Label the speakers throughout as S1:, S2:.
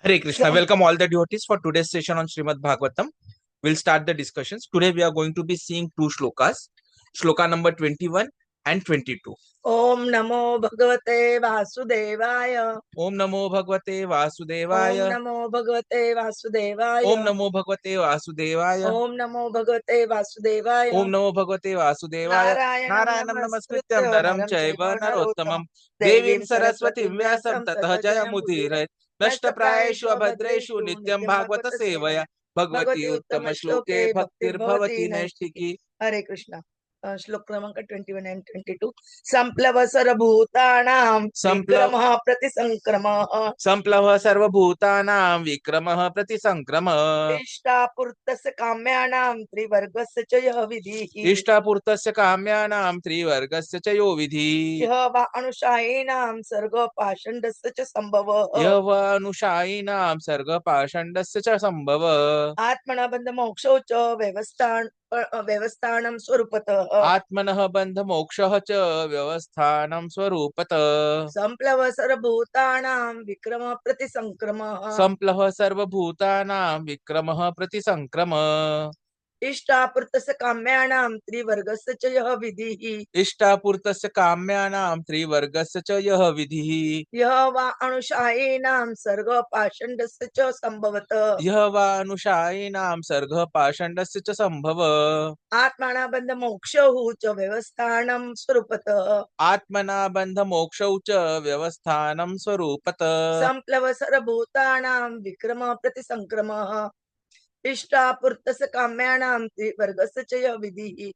S1: Hare Krishna. Welcome all the devotees for today's session on Srimad Bhagavatam. We'll start the discussions. Today we are going to be seeing two shlokas. Shloka number 21 and 22.
S2: Om Namo Bhagavate Vasudevaya.
S1: Om Namo Bhagavate
S2: Om
S1: Vasudevaya.
S2: Namo Bhagavate Vasudevaya.
S1: Om Namo Bhagavate Vasudevaya.
S2: Om Namo Bhagavate Vasudevaya.
S1: Om Namo Bhagavate Vasudevaya. Narayanam Namaskrityam Naram Chaiva Narottamam Devim Saraswatim Vyasam Tatah Jayamudirayat Nashtaprayeshu Abhadreshu Nityam Bhagavata Sevaya Bhagavati Uttama Shloke Bhaktir Bhavati Naishtiki.
S2: Hare Krishna. Shlok क्रमांक 21 and 22. Samplava sarabhutanam vikramah pratisankramah.
S1: Samplava sarvabhutanam vikramah pratisankramah.
S2: Ishtapurtasya kamyanam trivargasya cha yah vidhi.
S1: Ishtapurtasya kamyanam trivargasya cha yo vidhi.
S2: Yava anushayinam sarga pashandasya cha sambhava.
S1: Yava anushayinam sarga pashandasya cha sambhava.
S2: Atmana bandha moksho cha vyavasthanam swarupatah.
S1: Atmanah bandha moksha cha vyavasthanam swarupatah.
S2: Samplava sarabhutanam vikrama pratisankramah.
S1: Samplava sarvabhutanam vikramah pratisankramah.
S2: Ishtapurtasya kamyanam trivargasya cha yah vidhi.
S1: Ishtapurtasya kamyanam trivargasya cha yah vidhi.
S2: Yava anushayinam sarga pashandasya cha sambhavata.
S1: Yava anushayinam sarga pashandasya cha sambhava.
S2: Atmana bandha moksho cha vyavasthanam swarupatah.
S1: Atmana bandha moksha cha vyavasthanam swarupatah.
S2: Samplava sarabhutanam vikrama pratisankramah. Ishtapurtasya kamyanam trivargasya cha yah vidhi.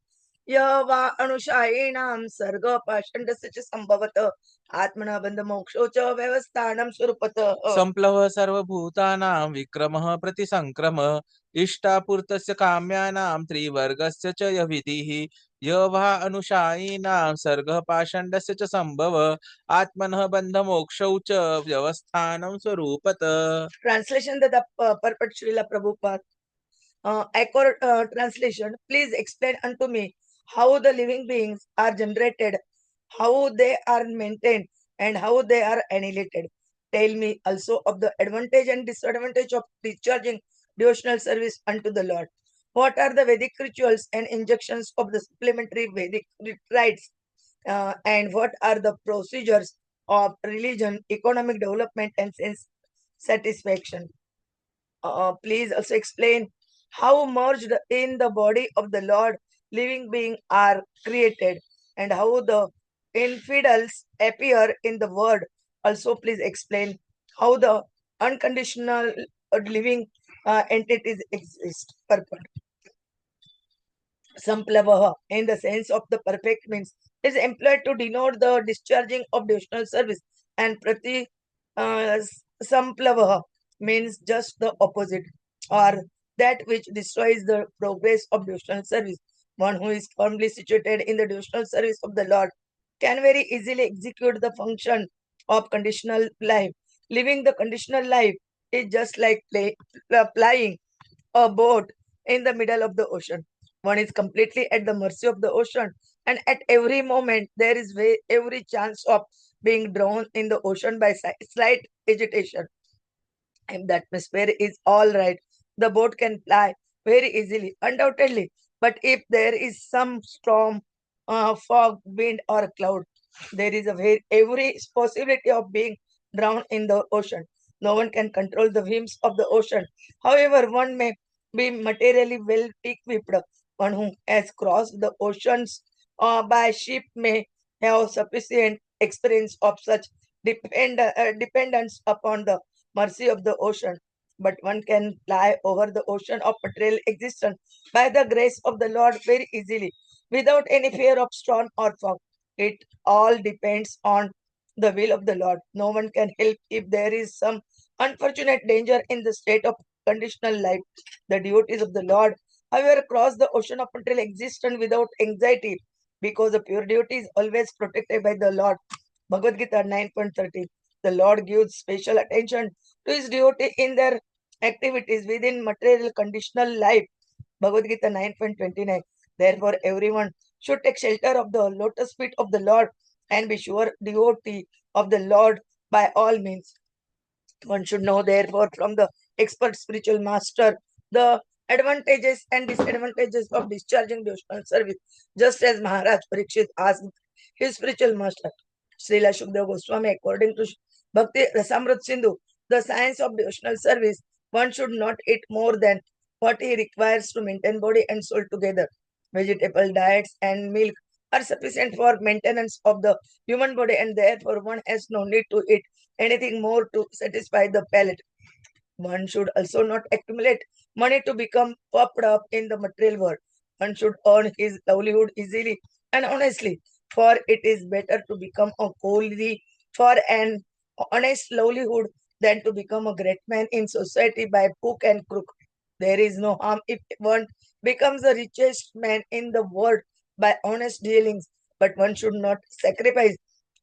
S2: Yava anushayinam sarga pashandasya cha sambhavata. Atmana bandha moksho cha vyavasthanam swarupatah.
S1: Samplava sarvabhutanam vikramah pratisankramah. Ishtapurtasya kamyanam trivargasya cha yavidhi. Yava anushayinam sarga pashandasya cha sambhava. Atmanah bandha moksha cha vyavasthanam swarupatah.
S2: Translation that the Purport Srila Prabhupada. Accurate translation. Please explain unto me how the living beings are generated, how they are maintained, and how they are annihilated. Tell me also of the advantage and disadvantage of discharging devotional service unto the Lord. What are the Vedic rituals and injunctions of the supplementary Vedic rites? And what are the procedures of religion, economic development, and sense satisfaction? Please also explain how merged in the body of the Lord living beings are created and how the infidels appear in the world. Also, please explain how the unconditional living entities exist. Purport. Samplavaha, in the sense of the perfect means, is employed to denote the discharging of devotional service, and prati samplavaha means just the opposite, or that which destroys the progress of devotional service. One who is firmly situated in the devotional service of the Lord can very easily execute the function of conditional life. Living the conditional life is just like flying a boat in the middle of the ocean. One is completely at the mercy of the ocean, and at every moment there is every chance of being drawn in the ocean by slight agitation. If the atmosphere is all right, the boat can fly very easily, undoubtedly. But if there is some storm, fog, wind, or cloud, there is every possibility of being drowned in the ocean. No one can control the whims of the ocean. However, one may be materially well equipped. One who has crossed the oceans by ship may have sufficient experience of such dependence upon the mercy of the ocean. But one can fly over the ocean of material existence by the grace of the Lord very easily, without any fear of storm or fog. It all depends on the will of the Lord. No one can help if there is some unfortunate danger in the state of conditional life. The devotees of the Lord, however, cross the ocean of material existence without anxiety, because the pure devotee is always protected by the Lord. Bhagavad Gita 9.30. The Lord gives special attention to his devotee in their activities within material conditional life. Bhagavad Gita 9.29. Therefore, everyone should take shelter of the lotus feet of the Lord and be sure devotee of the Lord by all means. One should know, therefore, from the expert spiritual master, the advantages and disadvantages of discharging devotional service, just as Mahārāja Parīkṣit asked his spiritual master, Srila Śukadeva Gosvāmī, according to Bhakti Rasamrita Sindhu, the science of devotional service, one should not eat more than what he requires to maintain body and soul together. Vegetable diets and milk are sufficient for maintenance of the human body, and therefore one has no need to eat anything more to satisfy the palate. One should also not accumulate money to become puffed up in the material world. One should earn his livelihood easily and honestly, for it is better to become a holy for an honest livelihood than to become a great man in society by hook and crook. There is no harm if one becomes the richest man in the world by honest dealings, but one should not sacrifice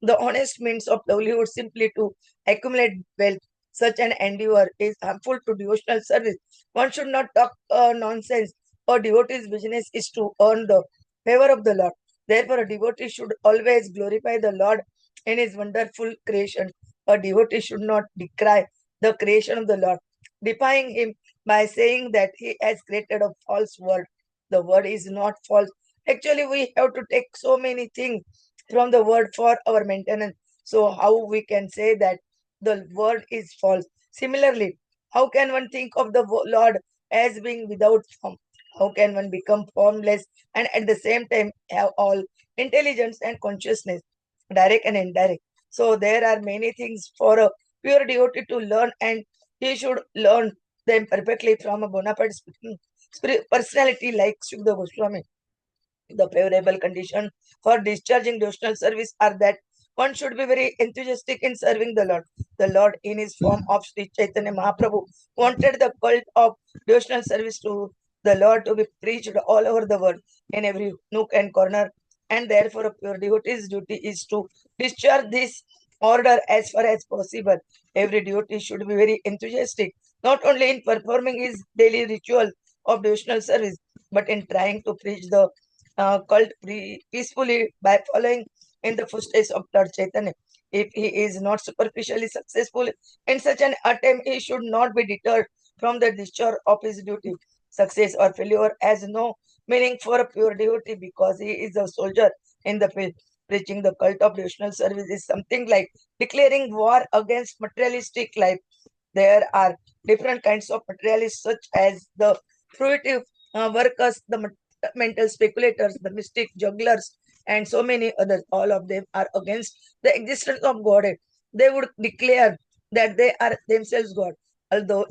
S2: the honest means of livelihood simply to accumulate wealth. Such an endeavor is harmful to devotional service. One should not talk nonsense. A devotee's business is to earn the favor of the Lord. Therefore, a devotee should always glorify the Lord in his wonderful creation. A devotee should not decry the creation of the Lord, defying him by saying that he has created a false world. The word is not false. Actually, we have to take so many things from the word for our maintenance. So, how we can say that the word is false? Similarly, how can one think of the Lord as being without form? How can one become formless and at the same time have all intelligence and consciousness, direct and indirect? So, there are many things for a pure devotee to learn, and he should learn them perfectly from a bona fide personality like Śukadeva Gosvāmī. The favorable condition for discharging devotional service are that one should be very enthusiastic in serving the Lord. The Lord, in his form of Sri Chaitanya Mahaprabhu, wanted the cult of devotional service to the Lord to be preached all over the world, in every nook and corner, and therefore a pure devotee's duty is to discharge this order as far as possible. Every devotee should be very enthusiastic, not only in performing his daily ritual of devotional service, but in trying to preach the cult peacefully by following in the footsteps of Lord Chaitanya. If he is not superficially successful in such an attempt, he should not be deterred from the discharge of his duty. Success or failure has no meaning for a pure devotee because he is a soldier in the field. Preaching the cult of devotional service is something like declaring war against materialistic life. There are different kinds of materialists, such as the fruitive workers, the mental speculators, the mystic jugglers, and so many others. All of them are against the existence of God. They would declare that they are themselves God, although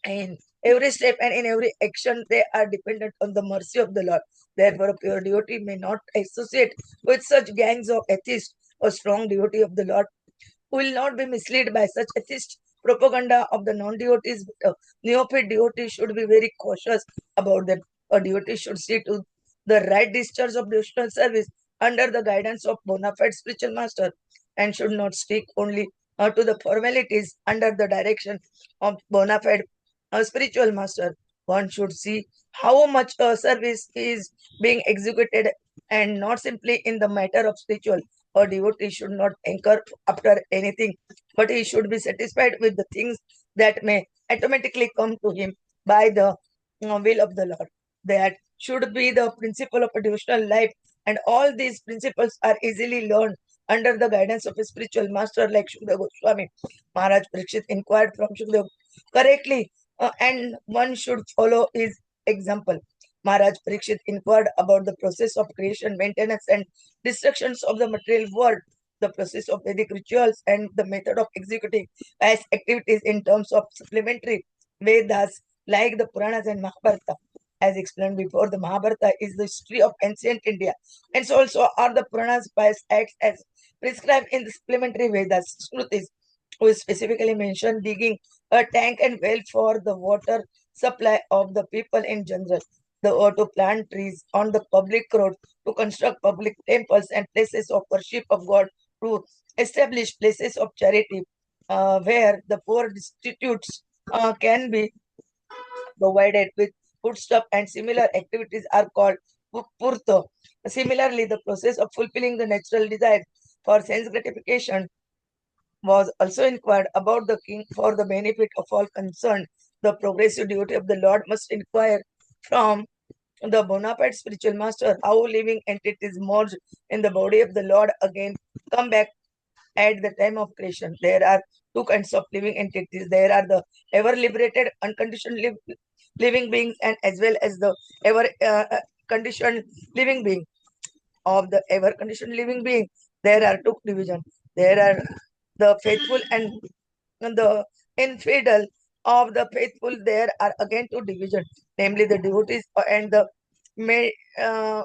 S2: in every step and in every action they are dependent on the mercy of the Lord. Therefore, a pure devotee may not associate with such gangs of atheists. A strong devotee of the Lord will not be misled by such atheist propaganda of the non-devotees. But a neophyte devotee should be very cautious about them. A devotee should see to the right discharge of devotional service under the guidance of bona fide spiritual master, and should not stick only to the formalities under the direction of bona fide spiritual master. One should see how much service is being executed and not simply in the matter of spiritual. A devotee should not anchor after anything, but he should be satisfied with the things that may automatically come to him by the will of the Lord. That should be the principle of a devotional life, and all these principles are easily learned under the guidance of a spiritual master like Śukadeva Gosvāmī. Maharaj Parīkṣit inquired from Śukadeva correctly, and one should follow his example. Maharaj Parīkṣit inquired about the process of creation, maintenance, and destructions of the material world, the process of Vedic rituals, and the method of executing as activities in terms of supplementary Vedas like the Puranas and Mahabharata. As explained before, the Mahabharata is the history of ancient India, and so also are the Puranas by acts as prescribed in the supplementary Vedas, Shrutis, who specifically mentioned digging a tank and well for the water supply of the people in general. The or to plant trees on the public road, to construct public temples and places of worship of God, to establish places of charity where the poor destitutes can be provided with foodstuff, and similar activities are called purto. Similarly, the process of fulfilling the natural desire for sense gratification was also inquired about the king for the benefit of all concerned. The progressive devotee of the Lord must inquire from the bona fide spiritual master how living entities merge in the body of the Lord again come back at the time of creation. There are two kinds of living entities. There are the ever liberated, unconditioned living beings, and as well as the ever conditioned living being. Of the ever conditioned living being, there are two divisions. There are the faithful and the infidel. Of the faithful, there are again two divisions, namely the devotees and the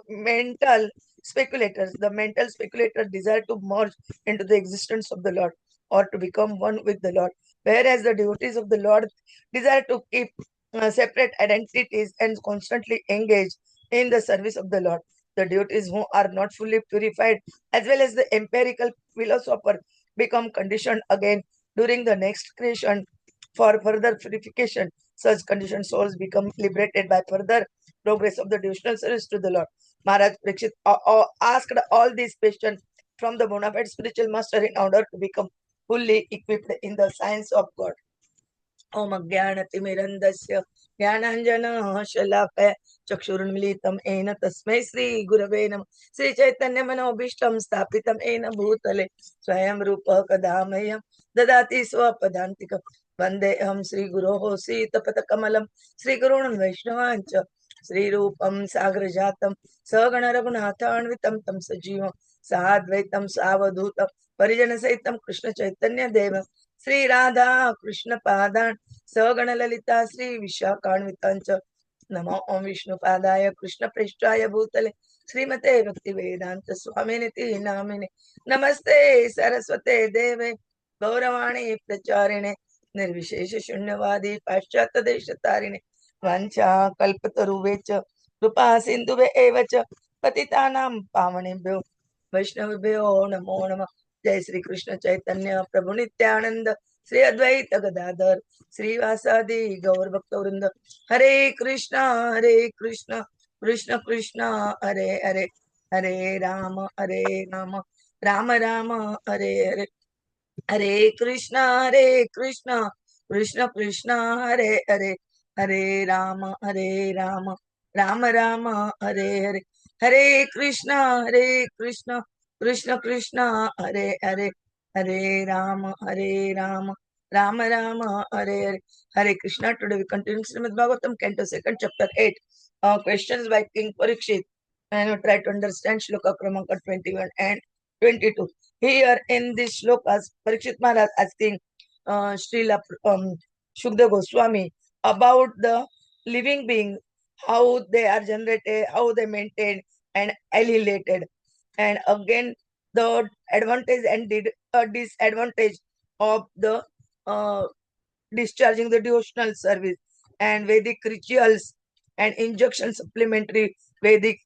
S2: mental speculators. The mental speculators desire to merge into the existence of the Lord or to become one with the Lord, whereas the devotees of the Lord desire to keep separate identities and constantly engage in the service of the Lord. The devotees who are not fully purified, as well as the empirical philosopher, become conditioned again during the next creation for further purification. Such conditioned souls become liberated by further progress of the devotional service to the Lord. Maharaj Parīkṣit asked all these questions from the bona fide spiritual master in order to become fully equipped in the science of God. ओम अज्ञानतिमिरन्धस्य ज्ञानाञ्जनः शलाकया चक्षुरुन्मीलितं येन तस्मै श्रीगुरवे नमः। श्रीचैतन्यमनोभीष्टं स्थापितं येन भूतले स्वयं रूपः कदा मह्यं ददाति स्वपदान्तिकं। वन्देऽहं श्रीगुरोः सीतपथकमलं श्रीगुरून् वैष्णवान् च श्रीरूपं सागरजातं सगण रघुनाथान्वितं तं सजीवं साद्वैतं सावधूतं परिजनसहितं कृष्ण चैतन्य देवं श्री राधा कृष्ण पादान सगण ललिता श्री विशाखान्वितांच नमो ओम विष्णु पादाय कृष्ण पृष्ठाय भूतले श्रीमते भक्ति वेदांत स्वामिनिति नामिने नमस्ते सरस्वते देवे गौरवाणी प्रचारिणे निर्विशेष शून्यवादी पाश्चात्य देश तारिणे वांछा कल्पतरुवेच कृपा सिंधुवे एव च पतितानां पावनेभ्यो वैष्णवेभ्यो नमो नमः। जय श्री कृष्ण चैतन्य प्रभु नित्यानंद श्री अद्वैत गदाधर श्रीवासादि गौर भक्त वृंद हरे Krishna Krishna Krishna Hare Hare Hare Ram Ram Ram Hare Hare Hare Krishna Krishna Krishna Hare Hare Hare Ram Ram Ram Hare Hare Hare Krishna Krishna Krishna Hare Hare Hare Ram Ram Ram Hare Hare Hare Krishna. Today we continue Srimad Bhagavatam, Canto 2, Chapter 8. Questions by King Parīkṣit, and try to understand Shloka Kramanka 21 and 22. Here in this shlokas, Parīkṣit Maharaj asking Srila Śukadeva Gosvāmī about the living being, how they are generated, how they maintained and annihilated, and again the advantage and disadvantage of the uh, discharging the devotional service and Vedic rituals and injunction supplementary Vedic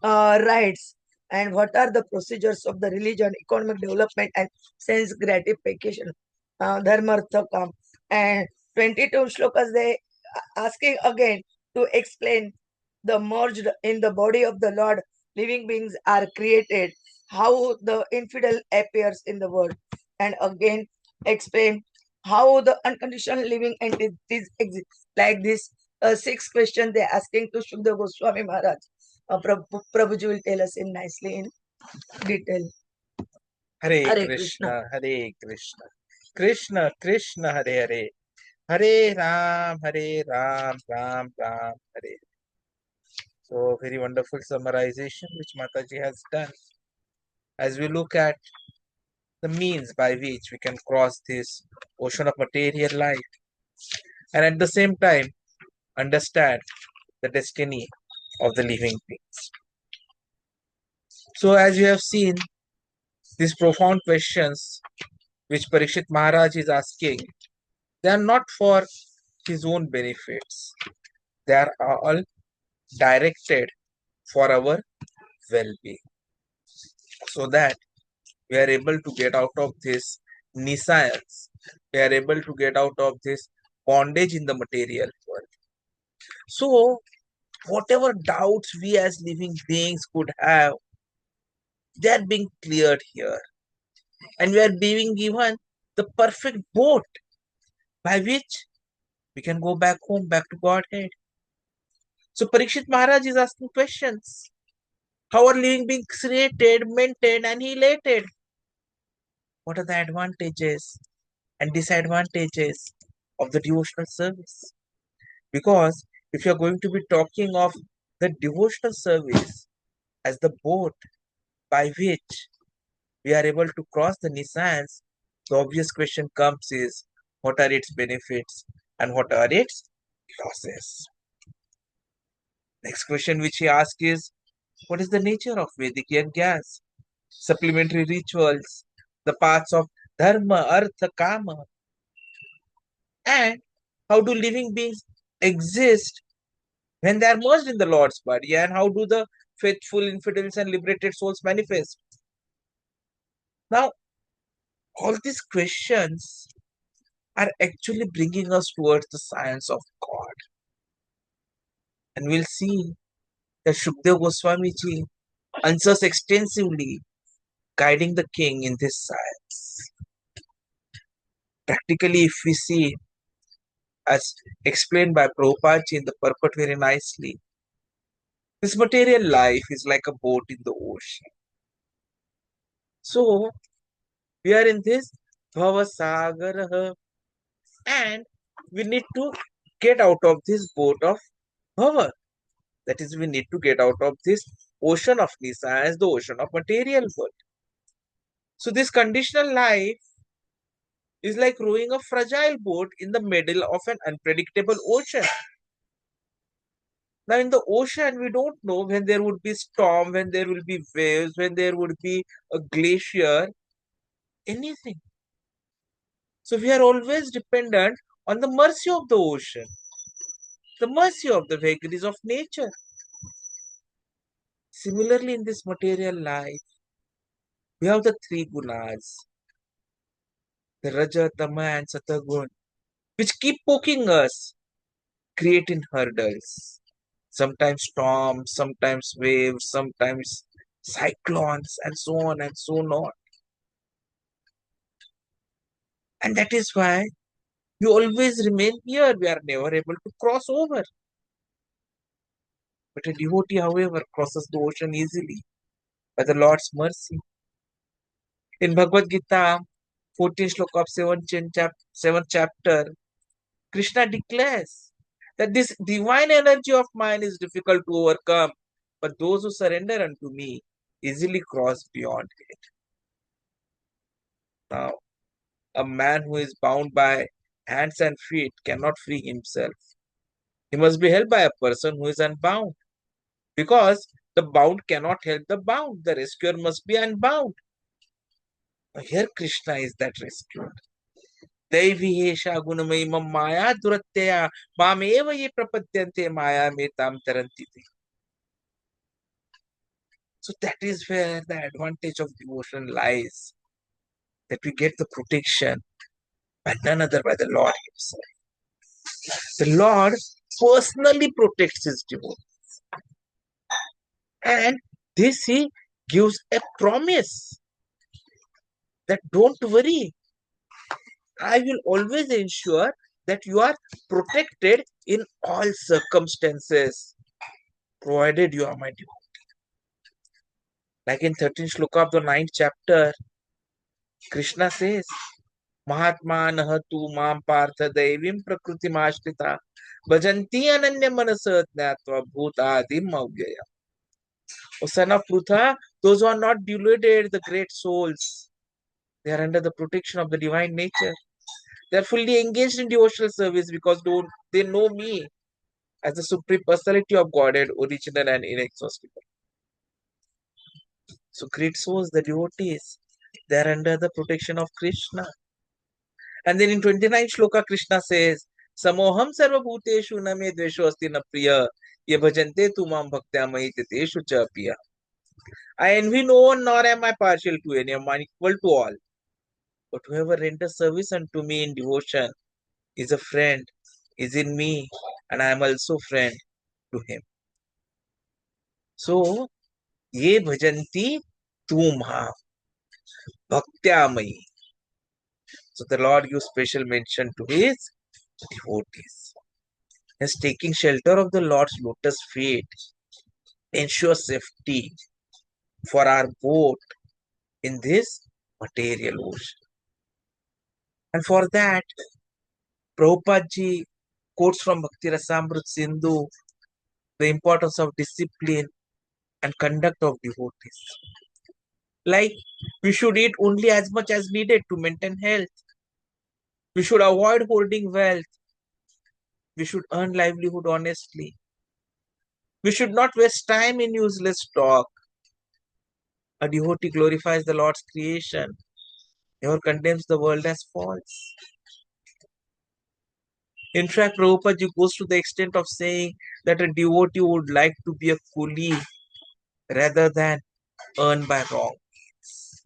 S2: rights, and what are the procedures of the religion, economic development, and sense gratification, dharma, artha, kāma. And 22 shlokas they asking again to explain the merged in the body of the Lord living beings are created, how the infidel appears in the world, and again explain how the unconditional living entities exist. Like this, 6 questions they asking to Śukadeva Gosvāmī Maharaj. Prabhuji will tell us in nicely in detail.
S1: Hare
S2: Hare
S1: Krishna,
S2: Krishna.
S1: Hare Krishna, Krishna Krishna, Hare Hare, Hare Ram, Ram Ram, Hare. So very wonderful summarization which Mataji has done. As we look at the means by which we can cross this ocean of material life, and at the same time understand the destiny of the living beings. So as you have seen, these profound questions which Parīkṣit Maharaj is asking, they are not for his own benefits. They are all directed for our well-being, so that we are able to get out of this nescience. We are able to get out of this bondage in the material world. So whatever doubts we as living beings could have, they are being cleared here. And we are being given the perfect boat by which we can go back home, back to Godhead. So Parīkṣit Mahārāja is asking questions. How are living beings created, maintained, annihilated? What are the advantages and disadvantages of the devotional service? Because if you are going to be talking of the devotional service as the boat by which we are able to cross the Nisans, the obvious question comes is, what are its benefits and what are its losses? Next question which he asks is, what is the nature of Vedic yajnas, supplementary rituals, the paths of dharma, artha, kāma, and how do living beings exist when they are merged in the Lord's body, and how do the faithful, infidels, and liberated souls manifest? Now, all these questions are actually bringing us towards the science of God. And we'll see that Śukadeva Gosvāmī ji answers extensively, guiding the king in this science. Practically, if we see, as explained by Prabhupada ji in the purport very nicely, this material life is like a boat in the ocean. So, we are in this Bhava and we need to get out of this boat of Bhava. That is, we need to get out of this ocean of Nisans, the ocean of material world. So this conditional life is like rowing a fragile boat in the middle of an unpredictable ocean. Now in the ocean, we don't know when there would be storm, when there will be waves, when there would be a glacier, anything. So we are always dependent on the mercy of the ocean, the mercy of the vagaries of nature. Similarly, in this material life, we have the three gunas, the Raja, Tama, and Satagun, which keep poking us, creating hurdles. Sometimes storms, sometimes waves, sometimes cyclones, and so on and so on. And that is why we always remain here. We are never able to cross over. But a devotee, however, crosses the ocean easily by the Lord's mercy. In Bhagavad Gita, 14th sloka of 7th chapter, Krishna declares that this divine energy of mine is difficult to overcome, but those who surrender unto me easily cross beyond it. Now, a man who is bound by hands and feet cannot free himself. He must be held by a person who is unbound, because the bound cannot help the bound. The rescuer must be unbound. Now, here Krishna is that rescuer. Daivihesha gunamaimam maya duratya mameva ye prapadyante maya metam tarantite. So that is where the advantage of devotion lies, that we get the protection by none other by the Lord Himself. The Lord personally protects His devotees. And this He gives a promise that don't worry, I will always ensure that you are protected in all circumstances, provided you are my devotee. Like in 13th sloka of the 9th chapter, Krishna says, Mahatmanah tu mam partha devim prakrutimashtrita bhajanti ananya manasa jnatva bhutadim avyaya. O son of Prutha, those who are not deluded, the great souls, they are under the protection of the divine nature. They are fully engaged in devotional service because they know me as the Supreme Personality of Godhead, original and inexhaustible. So great souls, the devotees, they are under the protection of Krishna. And then in 29th shloka, Krishna says, Samoham sarva bhuteshu na me dvesho asti na priya ye bhajante tu mam bhaktya mahi teteshu cha piya. I envy no one nor am I partial to any, I am equal to all. But whoever renders service unto me in devotion is a friend, is in me, and I am also friend to him. So, ye bhajanti tu mam bhaktya mahi. So the Lord gives special mention to his devotees. As taking shelter of the Lord's lotus feet ensures safety for our boat in this material ocean. And for that, Prabhupada ji quotes from Bhakti Rasamrita Sindhu the importance of discipline and conduct of devotees. Like, we should eat only as much as needed to maintain health. We should avoid hoarding wealth. We should earn livelihood honestly. We should not waste time in useless talk. A devotee glorifies the Lord's creation, never condemns the world as false. In fact, Prabhupada ji goes to the extent of saying that a devotee would like to be a coolie rather than earn by wrong means.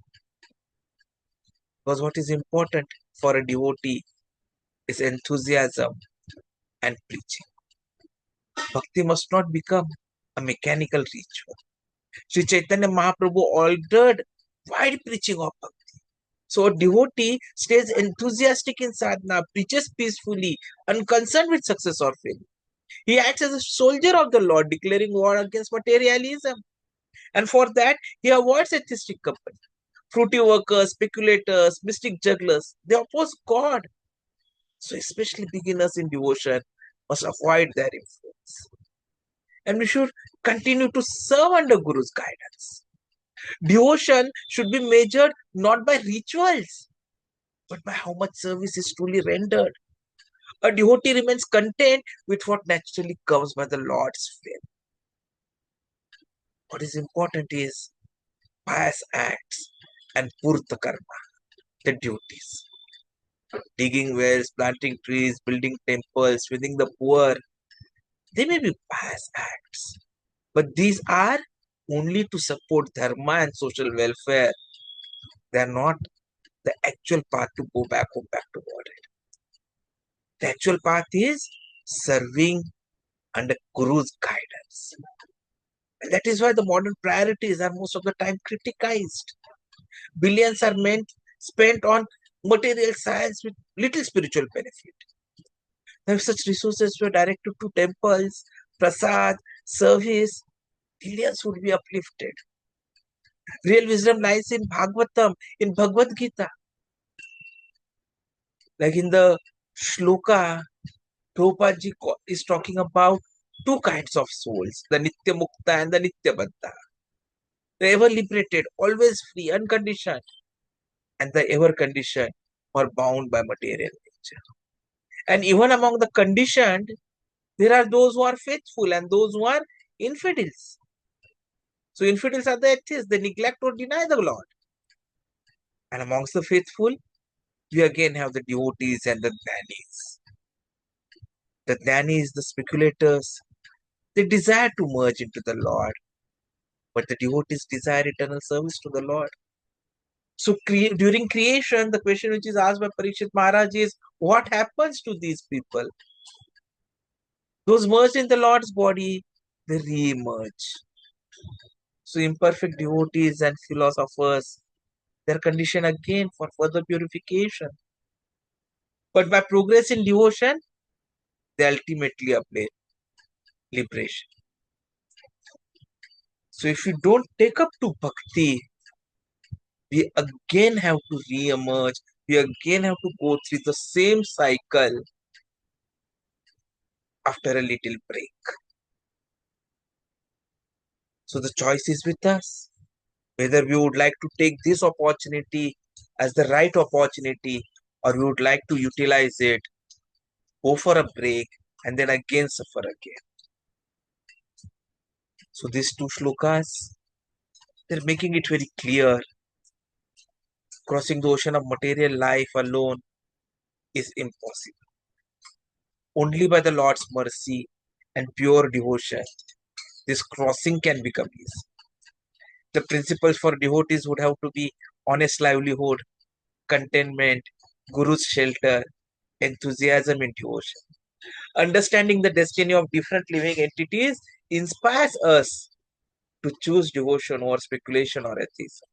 S1: Because what is important for a devotee is enthusiasm and preaching. Bhakti must not become a mechanical ritual. Sri Chaitanya Mahaprabhu ordered wide preaching of Bhakti. So a devotee stays enthusiastic in sadhana, preaches peacefully, unconcerned with success or failure. He acts as a soldier of the Lord, declaring war against materialism. And for that, he avoids atheistic company. Fruity workers, speculators, mystic jugglers, they oppose God. So especially beginners in devotion must avoid their influence. And we should continue to serve under Guru's guidance. Devotion should be measured not by rituals, but by how much service is truly rendered. A devotee remains content with what naturally comes by the Lord's will. What is important is pious acts and purta karma, the duties. Digging wells, planting trees, building temples, feeding the poor. They may be pious acts, but these are only to support dharma and social welfare. They are not the actual path to go back home, back to God. The actual path is serving under Guru's guidance. And that is why the modern priorities are most of the time criticized. Billions are spent on material science with little spiritual benefit. If such resources were directed to temples, prasad, service, billions would be uplifted. Real wisdom lies in Bhagavatam, in Bhagavad Gita. Like in the shloka, Prabhupada ji is talking about two kinds of souls, the Nitya Mukta and the Nitya Baddha. The ever liberated, always free, unconditioned, and the ever conditioned or bound by material nature. And even among the conditioned, there are those who are faithful and those who are infidels. So infidels are the atheists, they neglect or deny the Lord. And amongst the faithful, we again have the devotees and the jnanis. The jnanis, the speculators, they desire to merge into the Lord, but the devotees desire eternal service to the Lord. So during creation, the question which is asked by Parīkṣit Mahārāja is, what happens to these people? Those merged in the Lord's body, they re-emerge. So imperfect devotees and philosophers, they are conditioned again for further purification. But by progress in devotion, they ultimately obtain liberation. So if you don't take up to bhakti, we again have to re-emerge. We again have to go through the same cycle after a little break. So the choice is with us. Whether we would like to take this opportunity as the right opportunity or we would like to utilize it, go for a break and then again suffer again. So these two shlokas, they're making it very clear. Crossing the ocean of material life alone is impossible. Only by the Lord's mercy and pure devotion, this crossing can become easy. The principles for devotees would have to be honest livelihood, contentment, Guru's shelter, enthusiasm in devotion. Understanding the destiny of different living entities inspires us to choose devotion over speculation or atheism.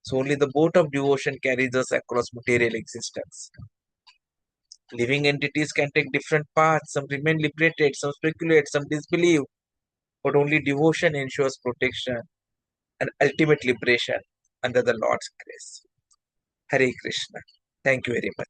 S1: So only the boat of devotion carries us across material existence. Living entities can take different paths. Some remain liberated, some speculate, some disbelieve. But only devotion ensures protection and ultimate liberation under the Lord's grace. Hare Krishna. Thank you very much.